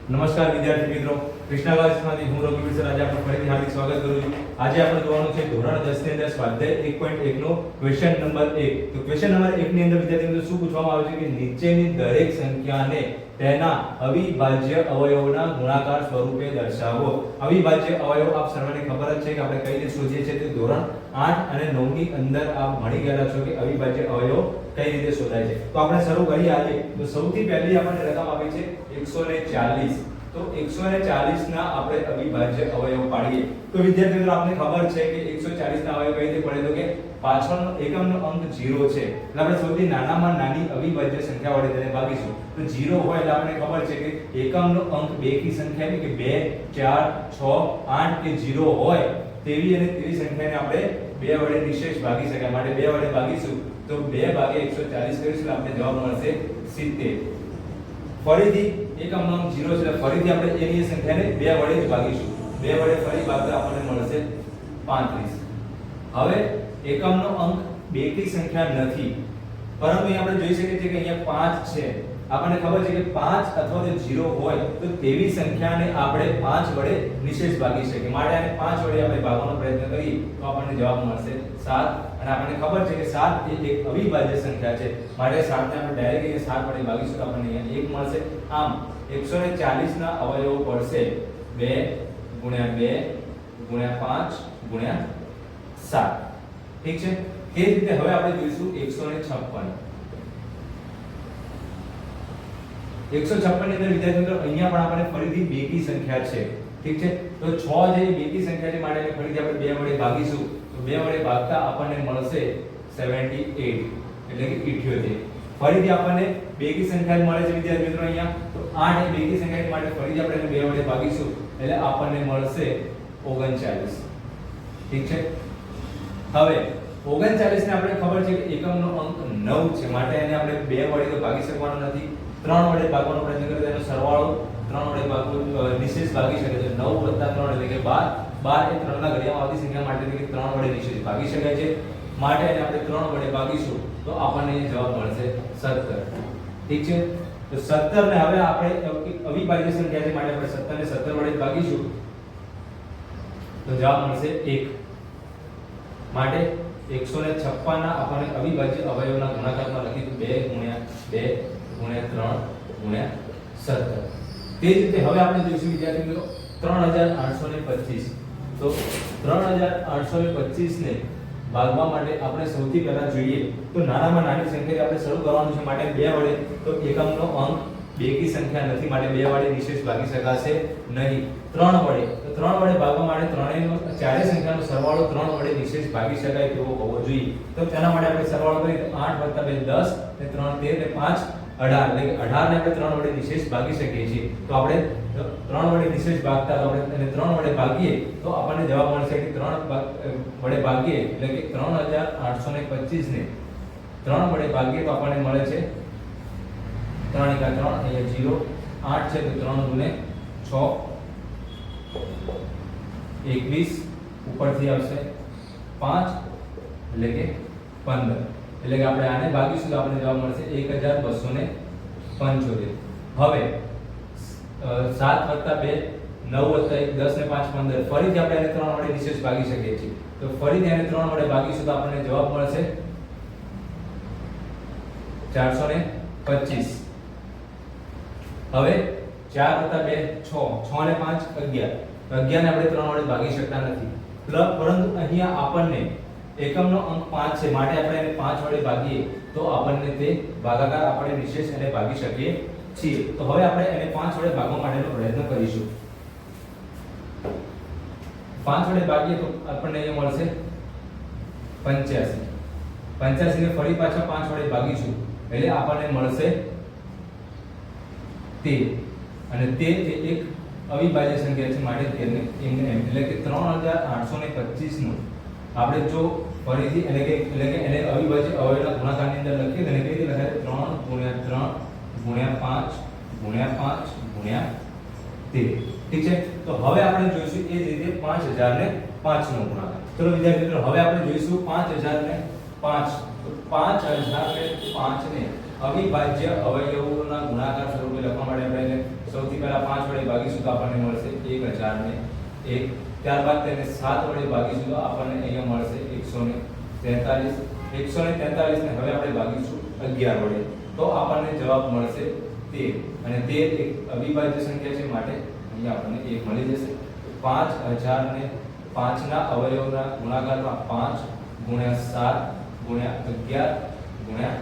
નમસ્કાર વિદ્યાર્થી મિત્રો, કૃષ્ણા ક્લાસમાંથી હું રઘુવીર સર આજે આપણે ફરીથી હાર્દિક સ્વાગત કરું છું. આજે આપણે જોવાનું છે ધોરણ 10 ની અંદર સ્વાધ્યાય 1.1 નો ક્વેશ્ચન નંબર 1. તો ક્વેશ્ચન નંબર 1 ની અંદર વિદ્યાર્થી મિત્રો શું પૂછવામાં આવ્યું છે કે નીચેની દરેક સંખ્યાને તેના અવિભાજ્ય અવયવોના ગુણાકાર સ્વરૂપે દર્શાવો. અવિભાજ્ય અવયવ આપ સર્વને ખબર જ છે કે આપણે કઈ રીતે શોધીએ છીએ. તે ધોરણ 8 અને 9 ની અંદર આપ ભણી ગયેલા છો કે અવિભાજ્ય અવયવ કઈ રીતે શોધાય છે. તો આપણે શરૂ કરીએ. આજે તો સૌથી પહેલી આપણને રકમ આપી છે 140. તો 140 ના આપણે અવિભાજ્ય અવયવ પાડીએ. તો વિદ્યાર્થી મિત્રો આપને ખબર છે કે 140 ના અવયવ કઈ રીતે પડે, તો કે પાછળનો એકમનો અંક 0 છે એટલે આપણે સૌથી નાનામાં નાની અવિભાજ્ય સંખ્યા વડે તેને ભાગીશું. તો 0 હોય એટલે આપણને ખબર છે કે એકમનો અંક બેકી સંખ્યા એટલે કે 2 4 6 8 કે 0 હોય તેવી અને તેવી સંખ્યાને આપણે 2 વડે નિશેષ ભાગી શકાય. માટે 2 વડે ભાગીશું તો 2 ભાગ્યા 140 કરીશું આપણે જવાબ મળશે 70. ફરીથી એકમનો અંક 0 છે ફરીથી આપણે એની સંખ્યાને 2 વડે જ ભાગીશું. 2 વડે ફરી ભાગતા આપણને મળશે 35. હવે એકમનો અંક બેકી સંખ્યા નથી, પરંતુ અહીં આપણે જોઈ શકીએ છીએ કે અહીંયા 5 છે. આપણને ખબર છે કે 5 અથવા તો 0 હોય તો તેવી સંખ્યાને આપણે 5 વડે નિશેષ ભાગી શકીએ. માટે આને 5 વડે આપણે ભાગવાનો પ્રયત્ન કરીએ તો આપણને જવાબ મળશે 7. અને આપણને ખબર છે કે 7 એ એક અવિભાજ્ય સંખ્યા છે. માટે 7 ને આપણે ડાયરેક્ટ અહીંયા 7 વડે ભાગીશું તો આપણને અહીંયા 1 મળશે. આમ 140 ના અવયવો પડશે 2 * 2 * 5 * 7. ઠીક છે. તે જ રીતે હવે આપણે જોઈશું 156. 156 ની અંદર વિદ્યાર્થી મિત્રો અહીંયા પણ આપણને ફરીથી બેકી સંખ્યા છે. ઠીક છે. તો 6 જે બેકી સંખ્યા છે માટે ફરીથી આપણે 2 વડે ભાગીશું તો 2 વડે ભાગતા આપણને મળશે 78 એટલે કે 78. ફરીથી આપણને બેકી સંખ્યા મળે છે વિદ્યાર્થી મિત્રો અહીંયા. તો 8 એ બેકી સંખ્યા માટે ફરીથી આપણે 2 વડે ભાગીશું એટલે આપણને મળશે 39. ઠીક છે. હવે 39 ને આપણે ખબર છે કે એકમનો અંક 9 છે માટે એને આપણે 2 વડે તો ભાગી શકવાનો નથી. 3 વડે ભાગવાનો પ્રયત્ન કરીએ તો એનો સરવાળો 3 વડે ભાગવો નિશેષ ભાગી શકે છે. 9 + 3 એટલે કે 12. 12 એ 3 ના ઘડિયામાં આવતી સંખ્યા માટે એટલે કે 3 વડે નિશેષ ભાગી શકાય છે. માટે એને આપણે 3 વડે ભાગીશું તો આપણને જવાબ મળશે 17. ઠીક છે. તો 17 ને હવે આપણે અવિભાજ્ય સંખ્યા છે માટે આપણે 17 ને 17 વડે ભાગીશું તો જવાબ મળશે 1. માટે 156 ના આપણને અવિભાજ્ય અવયવના ગુણાકારમાં લખીશું 2 * 2 * 3 * 17. તે જ રીતે હવે આપણે જોઈશું વિદ્યાર્થી મિત્રો 3825. તો 3825 ને ભાગવા માટે આપણે સૌથી પહેલા જોઈએ તો નાનામાં નાની સંખ્યાથી આપણે શરૂ કરવાનું છે. માટે 2 વડે તો એકમનો અંક બેકી સંખ્યા નથી માટે 2 વડે નિશેષ ભાગી શકાશે નહીં. 3 વડે તો 3 વડે ભાગવા માટે ત્રણેયનો ચારે સંખ્યાનો સરવાળો 3 વડે નિશેષ ભાગી શકાય તેવો હોવો જોઈએ. તો તેના માટે આપણે સરવાળો કરીએ તો 8 + 2 10 ને 3 13 ને 5 18 એટલે કે 18 ને આપણે 3 વડે નિશેષ ભાગી શકીએ છીએ. તો આપણે 3 વડે નિશેષ ભાગતા તો આપણે એને 3 વડે ભાગીએ તો આપણને જવાબ મળશે કે 3 વડે ભાગીએ એટલે કે 3825 ને 3 વડે ભાગીએ તો આપણને મળે છે 3 * 3 અહીંયા 0 8 છે તો 3 × 6 21 ઉપરથી આવશે 5 એટલે કે 15. એટલે કે આપણે આને ભાગીશું તો આપણને જવાબ મળશે 1275. હવે 7 + 2 9 + 1 10 ને 5 15. ફરીથી આપણે આને 3 વડે નિશેષ ભાગી શકીએ છીએ. તો ફરીથી આને 3 વડે ભાગીશું તો આપણને જવાબ મળશે 425. હવે 4 + 2 6 6 ને 5 11. 11 ને આપણે 3 વડે ભાગી શકતા નથી. પરંતુ અહીંયા આપણને એકમનો અંક 5 છે માટે આપણે એને 5 વડે ભાગીએ તો આપણને તે ભાગાકાર આપણે નિશેષ એને ભાગી શકીએ છીએ. તો હવે આપણે એને 5 વડે ભાગવા માટેનો પ્રયત્ન કરીશું. 5 વડે ભાગીએ તો આપણને અહીંયા મળશે 85. 85 ને ફરી પાછા 5 વડે ભાગીશું એટલે આપણને મળશે 13. અને 13 એ એક અવિભાજ્ય સંખ્યા છે માટે 13 ને એટલે કે 3825 નું આપણે જો ફરીથી એટલે કે એને અવિભાજ્ય અવયવના ગુણાકારની અંદર લખીએ તો એને કઈ રીતે લખાય 3 * 3 * 5 * 5 * 13. ઠીક છે. તો હવે આપણે જોઈશું એ જ રીતે 5000 ને 5 નો ગુણાકાર. ચલો વિદ્યાર્થી મિત્રો હવે આપણે જોઈશું 5000 ને 5. તો 5000 ને 5 ને અવિભાજ્ય અવયવોના ગુણાકાર સ્વરૂપે લખવા માટે આપણે સૌથી પહેલા 5 વડે ભાગીશું તો આપણને મળશે 1001. ત્યારબાદ તેને 7 વડે ભાગીશું તો આપણને અહીંયા મળશે 143. 143 ને હવે આપણે ભાગીશું 11 વડે તો આપણને જવાબ મળશે 13 અને 13 એક અવિભાજ્ય સંખ્યા છે માટે અહીંયા આપણને 1 મળી જશે. 5000 ને 5 ના અવયવના ગુણાકારમાં 5 ગુણ્યા 7 ગુણ્યા 11 ગુણ્યા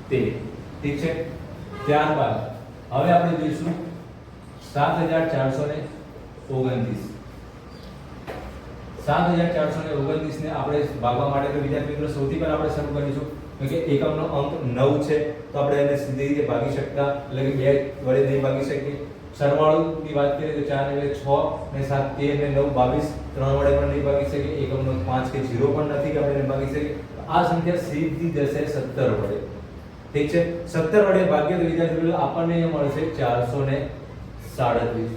13. ઠીક છે. ત્યારબાદ હવે આપણે જોઈશું 7429. 7429 ને આપણે ભાગવા માટે તો વિદ્યાર્થી મિત્રો સૌથી પહેલા આપણે શરૂ કરીશું કે એકમનો અંક 9 છે તો આપણે એને સીધી રીતે ભાગી શકતા એટલે કે 2 વડે નહીં ભાગી શકીએ. સરવાળોની વાત કરીએ તો 4 એટલે 6 ને 7 13 ને 9 22 3 વડે પણ નહીં ભાગી શકીએ. એકમનો 5 કે 0 પણ નથી કે આપણે એને ભાગી શકીએ. આ સંખ્યા સીધી જશે 17 વડે. ઠીક છે. 17 વડે ભાગીએ તો વિદ્યાર્થી મિત્રો આપણને અહીંયા મળશે 437.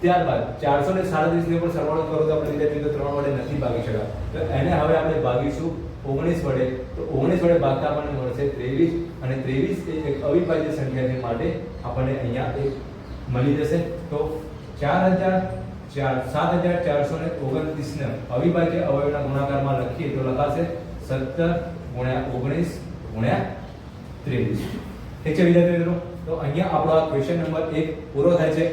ત્યારબાદ 437 ને પણ સરવાળો કરો તો આપણે વિદ્યાર્થી મિત્રો 3 વડે નથી ભાગી શકતા તો એને હવે આપણે ભાગીશું 19 વડે તો 19 વડે ભાગતા આપણને મળશે 23 અને 23 એ એક અવિભાજ્ય સંખ્યા છે માટે આપણને અહીંયા એક મળી જશે. તો 7429 ને અવિભાજ્ય અવયવના ગુણાકારમાં લખીએ તો લખાશે 17 ગુણ્યા 19 ગુણ્યા 23. ઠીક છે વિદ્યાર્થી મિત્રો. તો અહીંયા આપણો આ ક્વેશ્ચન નંબર 1 પૂરો થાય છે.